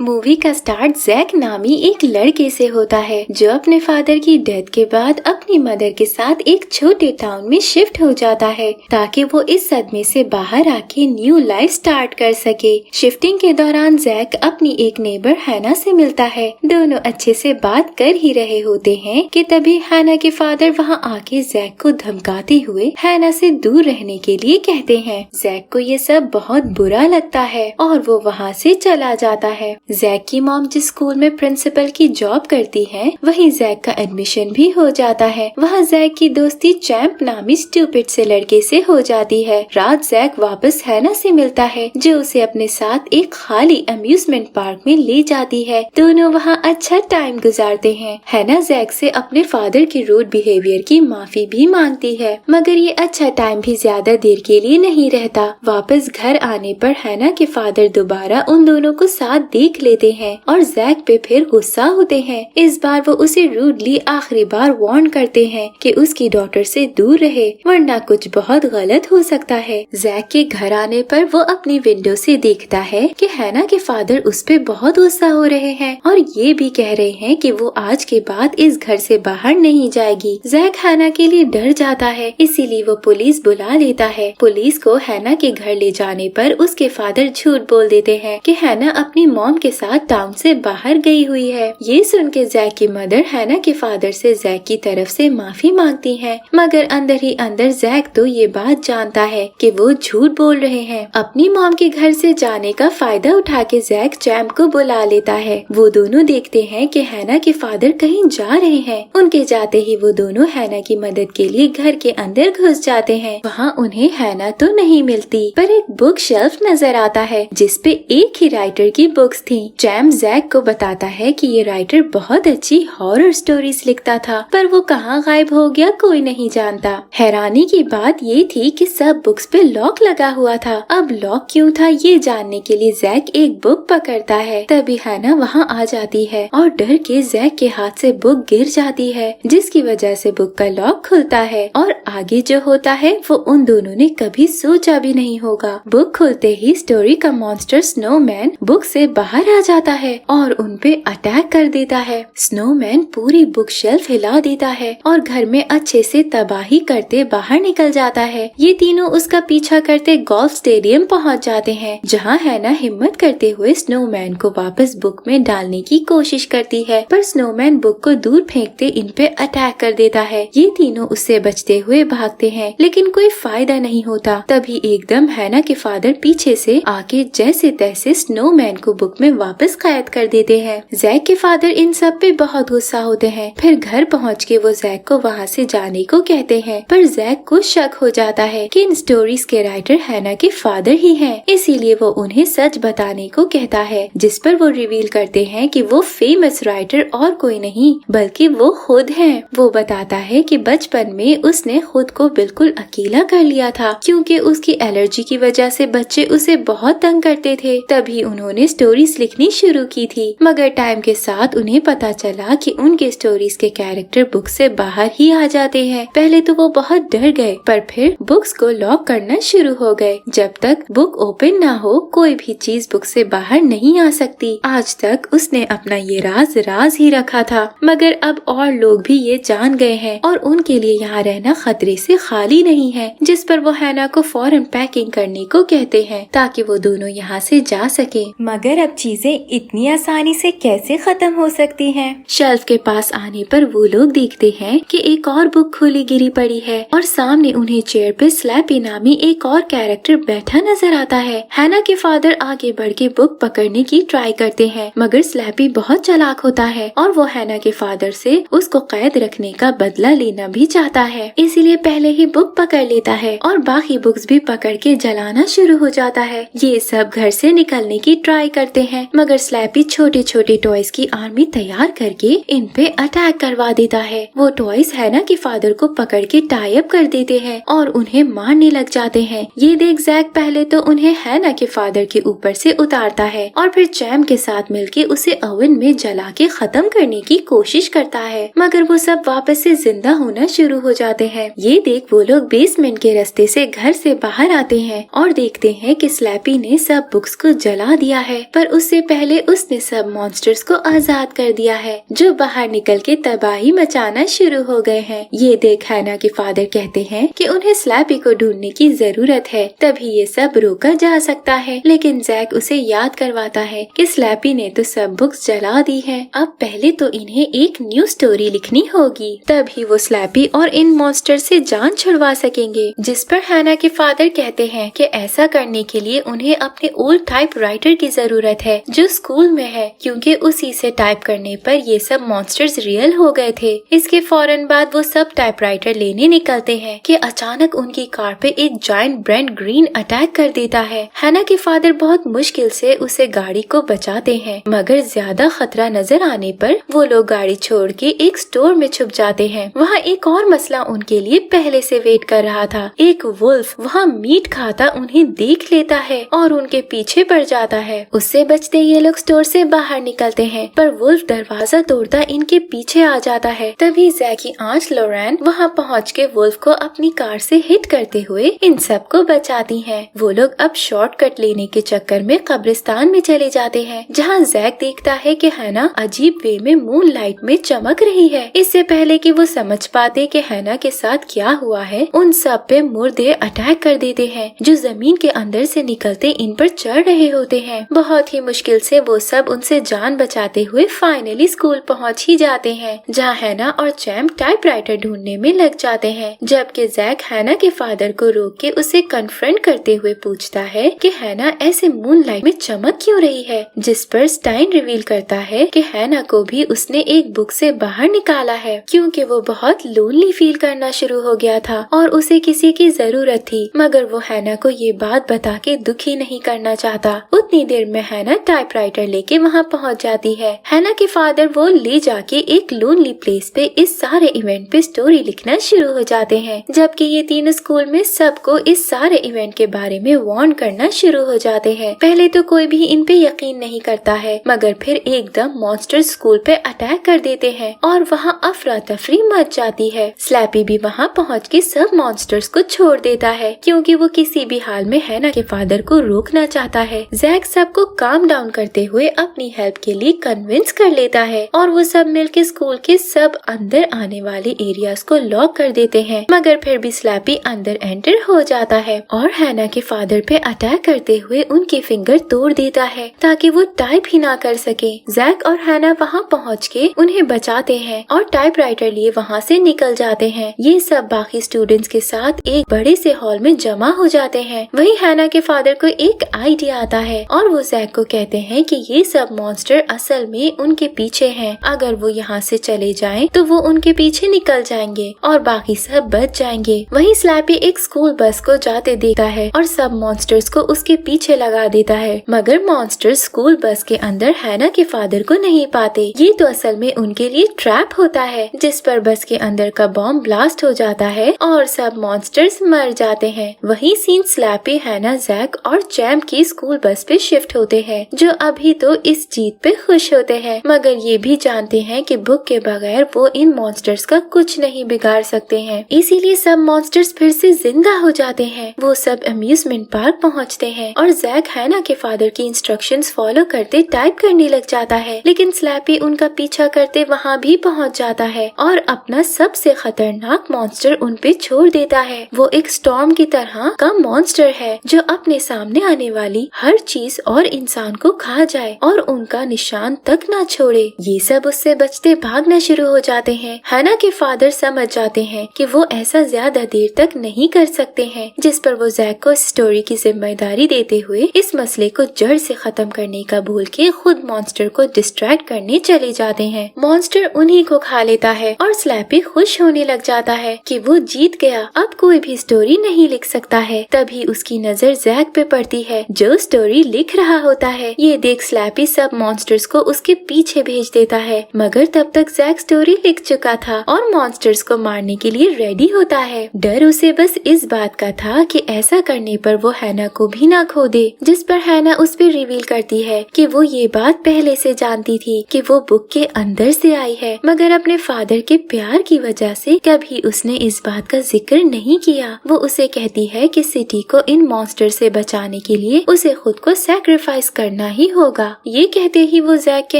Movie का start Jack नामी एक लड़के से होता है जो अपने फादर की डेथ के बाद अपनी मदर के साथ एक छोटे टाउन में शिफ्ट हो जाता है ताकि वो इस सदमे से बाहर आके न्यू लाइफ स्टार्ट कर सके। शिफ्टिंग के दौरान जैक अपनी एक नेबर हैना से मिलता है। दोनों अच्छे से बात कर ही रहे होते हैं कि तभी हैना के फादर वहाँ आके जैक को धमकाते हुए हैना से दूर रहने के लिए कहते हैं। जैक को ये सब बहुत बुरा लगता है और वो वहाँ से चला जाता है। जैक की मॉम जिस स्कूल में प्रिंसिपल की जॉब करती है वहीं जैक का एडमिशन भी हो जाता है। वहाँ जैक की दोस्ती चैंप नामी स्टूपिड से लड़के से हो जाती है। रात जैक वापस हैना से मिलता है जो उसे अपने साथ एक खाली अम्यूजमेंट पार्क में ले जाती है। दोनों वहाँ अच्छा टाइम गुजारते हैं। हैना जैक से अपने फादर के रूड बिहेवियर की माफी भी मांगती है मगर ये अच्छा टाइम भी ज्यादा देर के लिए नहीं रहता। वापस घर आने पर हैना के फादर दोबारा उन दोनों को साथ देख लेते हैं और जैक पे फिर गुस्सा होते हैं। इस बार वो उसे रूडली आखिरी बार वार्न करते हैं कि उसकी डॉटर से दूर रहे वरना कुछ बहुत गलत हो सकता है। जैक के घर आने पर वो अपनी विंडो से देखता है कि हैना के फादर उस पे बहुत गुस्सा हो रहे हैं और ये भी कह रहे हैं कि वो आज के बाद इस घर से बाहर नहीं जाएगी। जैक हैना के लिए डर जाता है इसीलिए वो पुलिस बुला लेता है। पुलिस को हैना के घर ले जाने पर उसके फादर झूठ बोल देते हैं कि हैना अपनी मॉम के साथ टाउन से बाहर गई हुई है। ये सुन के जैक की मदर हैना के फादर से जैक की तरफ से माफी मांगती है मगर अंदर ही अंदर जैक तो ये बात जानता है कि वो झूठ बोल रहे हैं। अपनी मॉम के घर से जाने का फायदा उठा के जैक चैंप को बुला लेता है। वो दोनों देखते हैं कि हैना के फादर कहीं जा रहे हैं। उनके जाते ही वो दोनों हैना की मदद के लिए घर के अंदर घुस जाते हैं। वहाँ उन्हें हैना तो नहीं मिलती पर एक बुक शेल्फ नजर आता है जिसपे एक ही राइटर की बुक्स थी। चैंप जैक को बताता है कि ये राइटर बहुत अच्छी हॉरर स्टोरीज लिखता था पर वो कहाँ गायब हो गया कोई नहीं जानता। हैरानी की बात ये थी कि सब बुक्स पे लॉक लगा हुआ था। अब लॉक क्यों था ये जानने के लिए जैक एक बुक पकड़ता है। तभी हैना वहाँ आ जाती है और डर के जैक के हाथ से बुक गिर जाती है जिसकी वजह से बुक का लॉक खुलता है और आगे जो होता है वो उन दोनों ने कभी सोचा भी नहीं होगा। बुक खुलते ही स्टोरी का मॉन्स्टर स्नोमैन बुक से बाहर आ जाता है और उन पे अटैक कर देता है। स्नोमैन पूरी बुक शेल्फ हिला देता है और घर में अच्छे से तबाही करते बाहर निकल जाता है। ये तीनों उसका पीछा करते गोल्फ स्टेडियम पहुंच जाते हैं जहां हैना हिम्मत करते हुए स्नोमैन को वापस बुक में डालने की कोशिश करती है पर स्नोमैन बुक को दूर फेंकते इन पे अटैक कर देता है। ये तीनों उससे बचते हुए भागते हैं लेकिन कोई फायदा नहीं होता। तभी एकदम हैना के फादर पीछे से आके जैसे तैसे स्नोमैन को बुक में वापस कैद कर देते हैं। जैक के फादर इन सब पे बहुत गुस्सा होते हैं। फिर घर पहुंच के वो जैक को वहाँ से जाने को कहते हैं पर जैक को शक हो जाता है कि इन स्टोरीज के राइटर हैना के फादर ही हैं। इसीलिए वो उन्हें सच बताने को कहता है जिस पर वो रिवील करते हैं कि वो फेमस राइटर और कोई नहीं बल्कि वो खुद हैं। वो बताता है कि बचपन में उसने खुद को बिल्कुल अकेला कर लिया था क्योंकि उसकी एलर्जी की वजह से बच्चे उसे बहुत तंग करते थे। तभी उन्होंने स्टोरीज लिखनी शुरू की थी मगर टाइम के साथ उन्हें पता चला कि उनके स्टोरीज के कैरेक्टर बुक से बाहर ही आ जाते हैं। पहले तो वो बहुत डर गए पर फिर बुक्स को लॉक करना शुरू हो गए। जब तक बुक ओपन ना हो कोई भी चीज बुक से बाहर नहीं आ सकती। आज तक उसने अपना ये राज ही रखा था मगर अब और लोग भी ये जान गए हैं और उनके लिए यहाँ रहना खतरे से खाली नहीं है। जिस पर वो हैना को फौरन पैकिंग करने को कहते हैं ताकि वो दोनों यहाँ से जा सके। मगर अब चीजें इतनी आसानी से कैसे खत्म हो सकती हैं? शेल्फ के पास आने पर वो लोग देखते हैं कि एक और बुक खुली गिरी पड़ी है और सामने उन्हें चेयर पे स्लैपी नामी एक और कैरेक्टर बैठा नजर आता है। हैना के फादर आगे बढ़ के बुक पकड़ने की ट्राई करते हैं मगर स्लैपी बहुत चालाक होता है और वो हैना के फादर से उसको कैद रखने का बदला लेना भी चाहता है। इसीलिए पहले ही बुक पकड़ लेता है और बाकी बुक्स भी पकड़ के जलाना शुरू हो जाता है। ये सब घर से निकलने की ट्राई करते हैं मगर स्लैपी छोटे छोटे टॉयज की आर्मी तैयार करके इन पे अटैक करवा देता है। वो टॉयज हैना के फादर को पकड़ के टाई अप कर देते हैं और उन्हें मारने लग जाते हैं। ये देख जैक पहले तो उन्हें हैना के फादर के ऊपर से उतारता है और फिर चैम के साथ मिलके उसे ओवन में जला के खत्म करने की कोशिश करता है मगर वो सब वापस से जिंदा होना शुरू हो जाते हैं। ये देख वो लोग बेसमेंट के रास्ते से घर से बाहर आते हैं और देखते हैं कि स्लैपी ने सब बुक्स को जला दिया है पर उससे उससे पहले उसने सब मॉन्स्टर्स को आजाद कर दिया है जो बाहर निकल के तबाही मचाना शुरू हो गए हैं। ये देख हैना के फादर कहते हैं कि उन्हें स्लैपी को ढूंढने की जरूरत है, तभी ये सब रोका जा सकता है। लेकिन जैक उसे याद करवाता है कि स्लैपी ने तो सब बुक्स जला दी है, अब पहले तो इन्हें एक न्यू स्टोरी लिखनी होगी, तभी वो स्लैपी और इन मॉन्स्टर से जान छुड़वा सकेंगे। जिस पर हैना के फादर कहते हैं कि ऐसा करने के लिए उन्हें अपने ओल्ड टाइप राइटर की जरूरत है जो स्कूल में है, क्योंकि उसी से टाइप करने पर ये सब मॉन्स्टर्स रियल हो गए थे। इसके फौरन बाद वो सब टाइपराइटर लेने निकलते हैं कि अचानक उनकी कार पे एक जायंट ब्रेंट ग्रीन अटैक कर देता है। हैना के फादर बहुत मुश्किल से उसे गाड़ी को बचाते हैं, मगर ज्यादा खतरा नजर आने पर वो लोग गाड़ी छोड़ के एक स्टोर में छुप जाते हैं। वहाँ एक और मसला उनके लिए पहले से वेट कर रहा था। एक वुल्फ वहाँ मीट खाता उन्हें देख लेता है और उनके पीछे पड़ जाता है। उससे बचते ये लोग स्टोर से बाहर निकलते हैं, पर वुल्फ दरवाजा तोड़ता इनके पीछे आ जाता है। तभी जैक की आंट लोरेन वहाँ पहुँच के वुल्फ को अपनी कार से हिट करते हुए इन सबको बचाती हैं। वो लोग अब शॉर्टकट लेने के चक्कर में कब्रिस्तान में चले जाते हैं, जहाँ जैक देखता है कि हैना अजीब वे में मून लाइट में चमक रही है। इससे पहले कि वो समझ पाते कि हैना के साथ क्या हुआ है, उन सब पे मुर्दे अटैक कर देते हैं जो जमीन के अंदर से निकलते इन पर चढ़ रहे होते हैं। बहुत ही मुश्किल से वो सब उनसे जान बचाते हुए फाइनली स्कूल पहुँच ही जाते हैं, जहाँ हैना और चैम्प टाइपराइटर ढूंढने में लग जाते हैं। जबकि जैक हैना के फादर को रोक के उसे कन्फ्रंट करते हुए पूछता है कि हैना ऐसे मून लाइट में चमक क्यों रही है, जिस पर स्टाइन रिवील करता है कि हैना को भी उसने एक बुक से बाहर निकाला है, क्योंकि वो बहुत लोनली फील करना शुरू हो गया था और उसे किसी की जरूरत थी। मगर वो हैना को ये बात बता के दुखी नहीं करना चाहता। उतनी देर में हैना टाइपराइटर लेके वहाँ पहुँच जाती है। हैना के फादर वो ले जाके एक लोनली प्लेस पे इस सारे इवेंट पे स्टोरी लिखना शुरू हो जाते हैं, जबकि ये तीनों स्कूल में सबको इस सारे इवेंट के बारे में वार्न करना शुरू हो जाते हैं। पहले तो कोई भी इन पे यकीन नहीं करता है, मगर फिर एकदम मॉन्स्टर स्कूल पे अटैक कर देते हैं और वहाँ अफरा तफरी मच जाती है। स्लैपी भी वहाँ पहुँच के सब मॉन्स्टर्स को छोड़ देता है, क्योंकि वो किसी भी हाल में हैना के फादर को रोकना चाहता है। जैक सबको काम डाउन करते हुए अपनी हेल्प के लिए कन्विंस कर लेता है और वो सब मिलके स्कूल के सब अंदर आने वाले एरियाज को लॉक कर देते हैं। मगर फिर भी स्लैपी अंदर एंटर हो जाता है और हैना के फादर पे अटैक करते हुए उनके फिंगर तोड़ देता है ताकि वो टाइप ही ना कर सके। जैक और हैना वहाँ पहुँच के उन्हें बचाते हैं और टाइपराइटर लिए वहाँ से निकल जाते हैं। ये सब बाकी स्टूडेंट्स के साथ एक बड़े से हॉल में जमा हो जाते हैं। वहीं हैना के फादर को एक आइडिया आता है और वो जैक को कहते हैं कि ये सब मॉन्स्टर असल में उनके पीछे हैं। अगर वो यहाँ से चले जाएं तो वो उनके पीछे निकल जाएंगे और बाकी सब बच जाएंगे। वहीं स्लैपी एक स्कूल बस को जाते देखता है और सब मॉन्स्टर्स को उसके पीछे लगा देता है, मगर मॉन्स्टर स्कूल बस के अंदर हैना के फादर को नहीं पाते। ये तो असल में उनके लिए ट्रैप होता है, जिस पर बस के अंदर का बॉम्ब ब्लास्ट हो जाता है और सब मॉन्स्टर्स मर जाते हैं। वही सीन स्लैपी, हैना, जैक और चैम्प की स्कूल बस पे शिफ्ट होते हैं, जो अभी तो इस जीत पे खुश होते हैं, मगर ये भी जानते हैं कि बुक के बगैर वो इन मॉन्स्टर्स का कुछ नहीं बिगाड़ सकते हैं। इसीलिए सब मॉन्स्टर्स फिर से जिंदा हो जाते हैं। वो सब अम्यूजमेंट पार्क पहुँचते हैं और जैक हैना के फादर की इंस्ट्रक्शंस फॉलो करते टाइप करने लग जाता है, लेकिन स्लैपी उनका पीछा करते वहाँ भी पहुँच जाता है और अपना सबसे खतरनाक मॉन्स्टर उन पे छोड़ देता है। वो एक स्टॉर्म की तरह का मॉन्स्टर है जो अपने सामने आने वाली हर चीज और इंसान को खा जाए और उनका निशान तक ना छोड़े। ये सब उससे बचते भागना शुरू हो जाते हैं। हैना के फादर समझ जाते हैं कि वो ऐसा ज्यादा देर तक नहीं कर सकते हैं, जिस पर वो जैक को स्टोरी की जिम्मेदारी देते हुए इस मसले को जड़ से खत्म करने का भूल के खुद मॉन्स्टर को डिस्ट्रैक्ट करने चले जाते हैं। मॉन्स्टर उन्हीं को खा लेता है और स्लैपी खुश होने लग जाता है कि वो जीत गया, अब कोई भी स्टोरी नहीं लिख सकता है। तभी उसकी नजर जैक पे पड़ती है जो स्टोरी लिख रहा होता है। ये देख स्लैपी सब मॉन्स्टर्स को उसके पीछे भेज देता है, मगर तब तक जैक स्टोरी लिख चुका था और मॉन्स्टर्स को मारने के लिए रेडी होता है। डर उसे बस इस बात का था कि ऐसा करने पर वो हैना को भी ना खो दे, जिस पर हैना उस पर रिवील करती है कि वो ये बात पहले से जानती थी कि वो बुक के अंदर से आई है, मगर अपने फादर के प्यार की वजह से कभी उसने इस बात का जिक्र नहीं किया। वो उसे कहती है कि सिटी को इन मॉन्स्टर से बचाने के लिए उसे खुद को सैक्रिफाइस करना करना ही होगा। ये कहते ही वो जैक के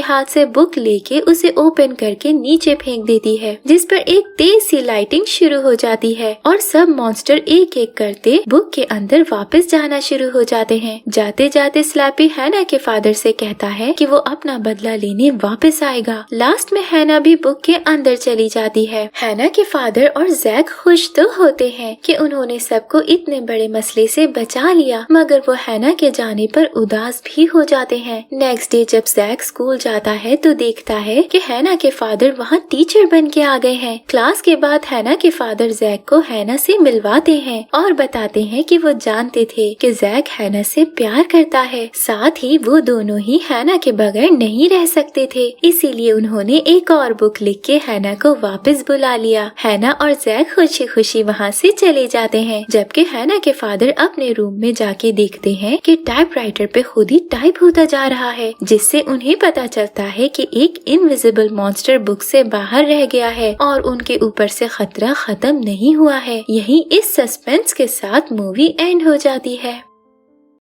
हाथ से बुक लेके उसे ओपन करके नीचे फेंक देती है, जिस पर एक तेज सी लाइटिंग शुरू हो जाती है और सब मॉन्स्टर एक एक करते बुक के अंदर वापस जाना शुरू हो जाते हैं। जाते जाते स्लैपी हैना के फादर से कहता है कि वो अपना बदला लेने वापस आएगा। लास्ट में हैना भी बुक के अंदर चली जाती है। हैना के फादर और जैक खुश तो होते हैं कि उन्होंने सबको इतने बड़े मसले से बचा लिया, मगर वो हैना के जाने पर उदास भी हो जाते हैं। नेक्स्ट डे जब जैक स्कूल जाता है तो देखता है कि हैना के फादर वहाँ टीचर बन के आ गए हैं। क्लास के बाद हैना के फादर जैक को हैना से मिलवाते हैं और बताते हैं कि वो जानते थे कि जैक हैना से प्यार करता है, साथ ही वो दोनों ही हैना के बगैर नहीं रह सकते थे, इसीलिए उन्होंने एक और बुक लिख के हैना को वापस बुला लिया। हैना और जैक खुशी खुशी वहाँ से चले जाते हैं, जबकि हैना के फादर अपने रूम में जाके देखते हैं कि टाइपराइटर पे खुद ही टाइप होता जा रहा है, जिससे उन्हें पता चलता है कि एक इनविजिबल मॉन्स्टर बुक से बाहर रह गया है और उनके ऊपर से खतरा खत्म नहीं हुआ है। यही इस सस्पेंस के साथ मूवी एंड हो जाती है।